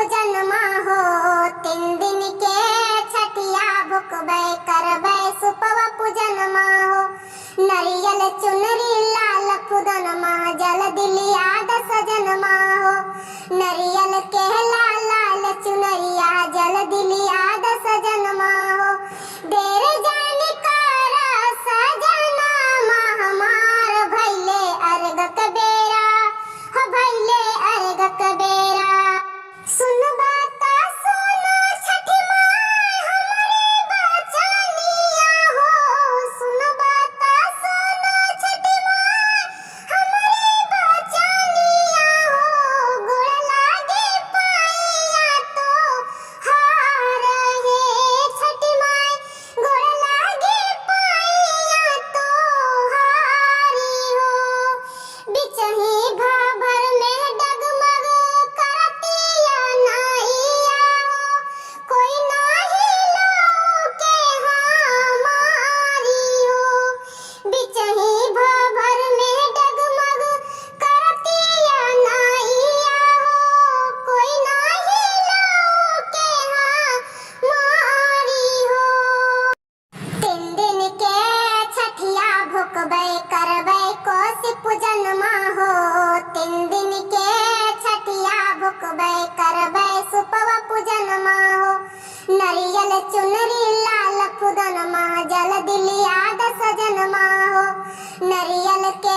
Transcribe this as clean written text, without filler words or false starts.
पूजन हो। 3 दिन के छठिया भुकबै करबै सुपवा पूजन हो। नरियल चुनरी लाल कुदन जल दिलिया सजन हो। नरियल के लाल लाल चुनरिया जल दिलिया सजन हो। देर जानी कर सजना हमार भैले अर्घ के बेरा हो भैले अर्घ के बेरा। सुन बाता सुनो छठी माई हमारी बचनिया हो। सुन बाता सुनो छठी माई हमारी बचनिया हो। गुड़ लागे पाइया तो हार हे छठी माई गुड़ लागे पाइया तो हारी हो। बिचही भाभर में डगमग करतिया नाइया हो। कोई नाही लौके हमारी हो। बिचही भाभर में डगमग करतिया नाइया हो। कोई नाही लौके हमारी हो। 3 दिन के छठिया भुकबै करबै कोसी पूजन हो। 3 दिन के छठिया भुकबै करबै सुपवा पूजन हो। नरियल चुनरी लाल कुदन जल दिलिया सजन हो। नरियल के